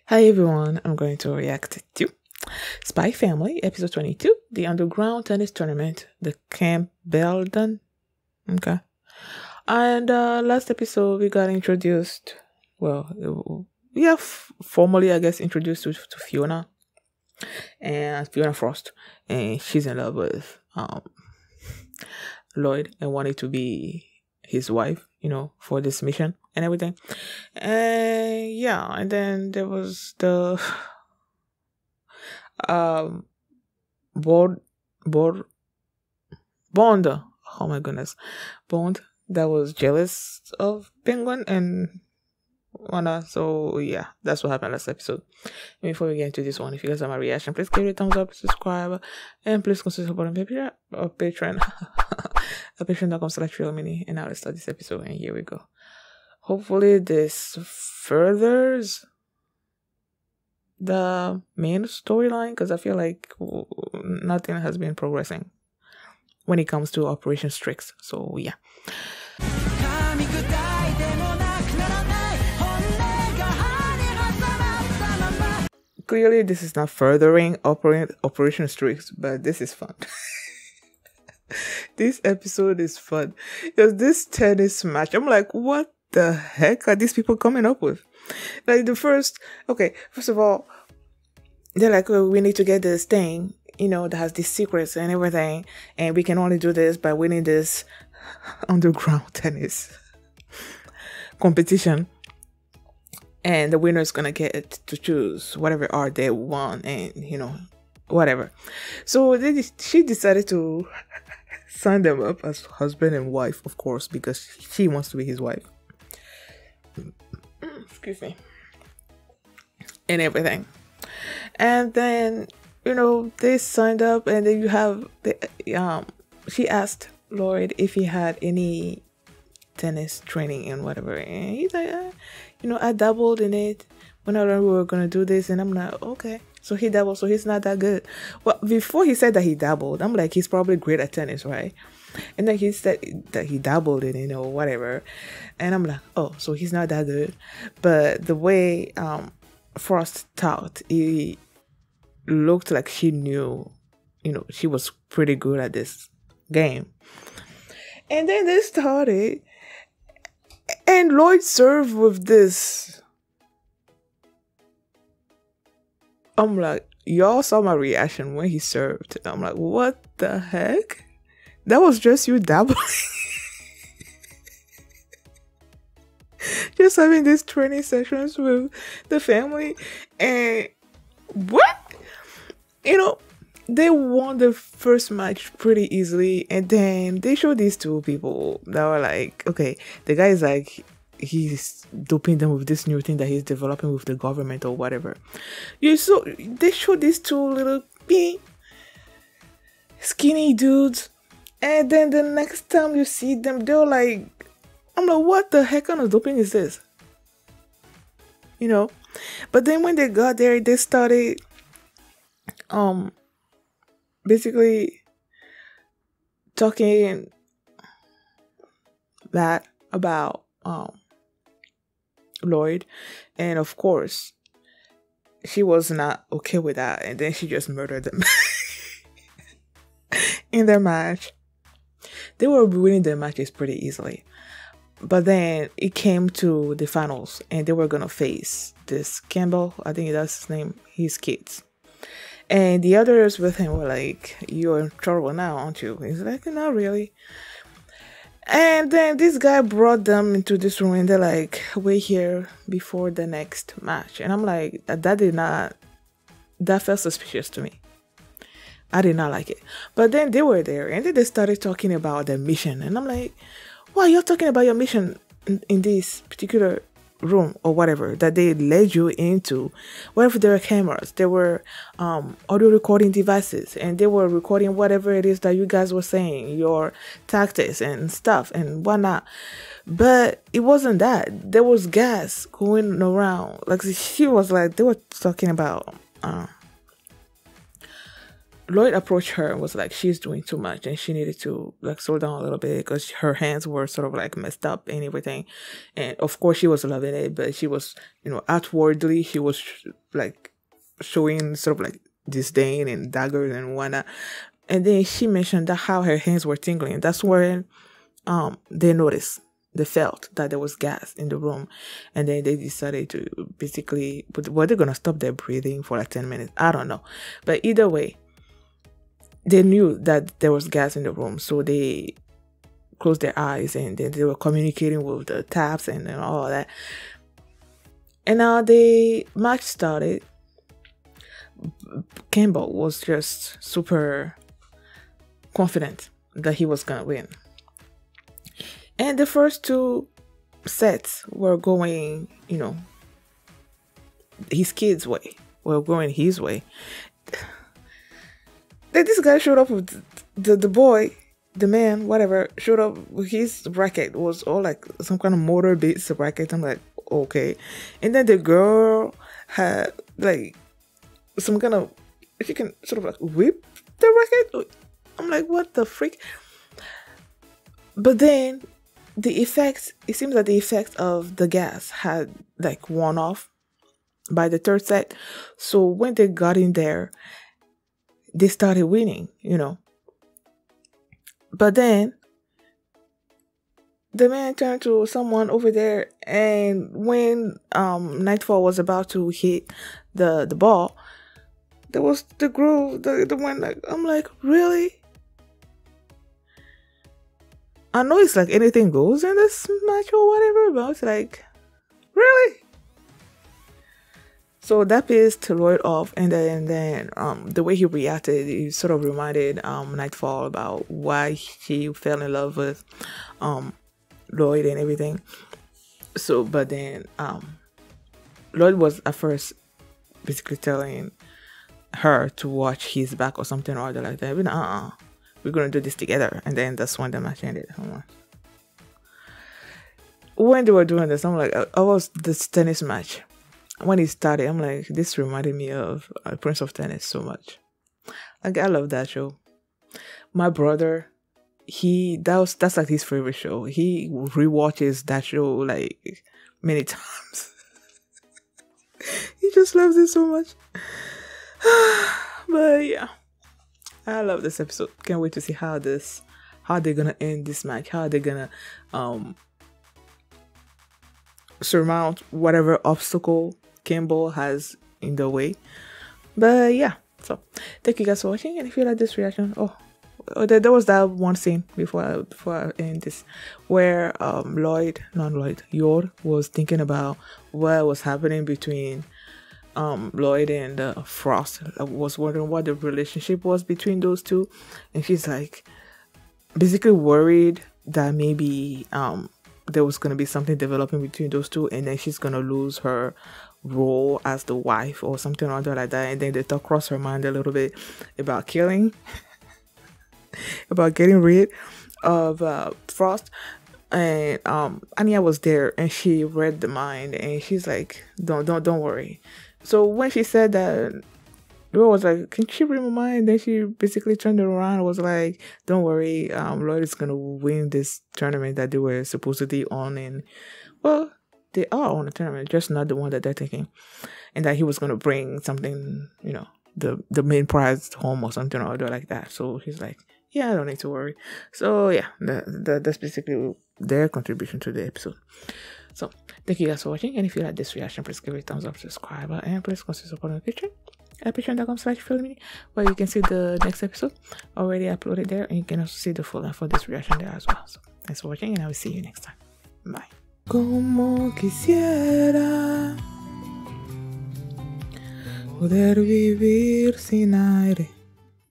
Hi everyone, I'm going to react to Spy Family, episode 22, the Underground Tennis Tournament, the Camp Belden. Okay. And last episode we got introduced, formally, I guess, introduced to Fiona and Fiona Frost. And she's in love with Lloyd and wanted to be his wife, for this mission and everything. And then there was the board Bond. Oh my goodness. Bond that was jealous of Penguin and Wanna. So yeah, that's what happened last episode. And before we get into this one, if you guys have my reaction, please give it a thumbs up, subscribe, and please consider supporting Patreon or Patreon. Patreon.com/RealMini. And now let's start this episode, and here we go. Hopefully this furthers the main storyline, because I feel like nothing has been progressing when it comes to Operation Strix. So yeah. Clearly this is not furthering Operation Strix, but this is fun. This episode is fun. Because this tennis match, I'm like, what the heck are these people coming up with? Like first of all, they're like, oh, we need to get this thing, that has these secrets and everything, and we can only do this by winning this underground tennis competition. And the winner is gonna get to choose whatever art they want, and whatever. So she decided to sign them up as husband and wife, of course, because she wants to be his wife. Excuse me. And everything. And then they signed up, and then you have she asked Lloyd if he had any tennis training and whatever, and he's like, I dabbled in it when I learned we were gonna do this. And I'm like, okay, so he dabbled, so he's not that good. Well, before he said that he dabbled, I'm like, he's probably great at tennis, right? And then he said that he dabbled in it, whatever, and I'm like, oh, so he's not that good. But the way Frost talked, he looked like she knew, she was pretty good at this game. And then they started, and Lloyd served with this. I'm like, y'all saw my reaction when he served. I'm like, what the heck? That was just you dabbling. Just having these training sessions with the family. And what? They won the first match pretty easily, and then they showed these two people that were like, okay, the guy is like, he's doping them with this new thing that he's developing with the government or whatever. So they showed these two little skinny dudes, and then the next time you see them, they're like, I'm like, what the heck kind of doping is this? But then when they got there, they started basically talking bad about Lloyd, and of course she was not okay with that, and then she just murdered them in their match. They were winning their matches pretty easily, but then it came to the finals, and they were gonna face this Campbell, I think that's his name, his kids. And the others with him were like, you're in trouble now, aren't you? He's like, not really. And then this guy brought them into this room, and they're like, wait here before the next match. And I'm like, that felt suspicious to me. I did not like it. But then they were there, and then they started talking about their mission. And I'm like, why you're talking about your mission in this particular room or whatever that they led you into? Wherever there were cameras, there were audio recording devices, and they were recording whatever it is that you guys were saying, your tactics and stuff and whatnot. But it wasn't that. There was gas going around. Like, she was like, they were talking about Lloyd approached her and was like, she's doing too much and she needed to like slow down a little bit because her hands were sort of like messed up and everything. And of course she was loving it, but she was, outwardly she was like showing sort of like disdain and daggers and whatnot. And then she mentioned that how her hands were tingling. That's when they felt that there was gas in the room. And then they decided to basically, were they going to stop their breathing for like 10 minutes? I don't know. But either way, they knew that there was gas in the room. So they closed their eyes and then they were communicating with the taps and all that. And now the match started. Campbell was just super confident that he was going to win. And the first two sets were going, his kid's way. Were going his way. Then this guy showed up with the boy, the man, whatever, showed up with his racket. It was all like some kind of motor-based racket. I'm like, okay. And then the girl had like some kind of, if you can sort of like whip the racket. I'm like, what the freak? But then it seems that the effect of the gas had like worn off by the third set. So when they got in there, they started winning, But then the man turned to someone over there, and when Nightfall was about to hit the ball, there was the groove, the one like, I'm like, really? I know it's like anything goes in this match or whatever, but it's like, really? So that pissed Lloyd off, and then the way he reacted, it sort of reminded Nightfall about why he fell in love with Lloyd and everything. So, but then Lloyd was at first basically telling her to watch his back or something or other like that. But we're gonna do this together, and then that's when the match ended. When they were doing this, I'm like, I was this tennis match. When it started, I'm like, this reminded me of Prince of Tennis so much. Like, I love that show. My brother, that's like his favorite show. He rewatches that show like many times. He just loves it so much. But yeah, I love this episode. Can't wait to see how they're gonna end this match. How they're gonna surmount whatever obstacle Campbell has in the way. But yeah, so thank you guys for watching, and if you like this reaction, there was that one scene before I end this where Yor was thinking about what was happening between Lloyd and Frost. I was wondering what the relationship was between those two, and she's like basically worried that maybe there was going to be something developing between those two, and then she's going to lose her role as the wife or something or other like that. And then the thought crossed her mind a little bit about killing about getting rid of Frost. And Anya was there, and she read the mind, and she's like, don't worry. So when she said that, Laura was like, can she read my mind? Then she basically turned it around and was like, don't worry, Lloyd is gonna win this tournament that they were supposedly on. And well, they are on a tournament, just not the one that they're taking. And that he was gonna bring something, the main prize home or something or other like that. So he's like, yeah, I don't need to worry. So yeah, that's basically their contribution to the episode. So thank you guys for watching, and if you like this reaction, please give it a thumbs up, subscribe, and please consider supporting the Patreon at patreon.com/filmmini, where you can see the next episode already uploaded there, and you can also see the full length for this reaction there as well. So thanks for watching, and I will see you next time. Bye. Como quisiera poder vivir sin aire.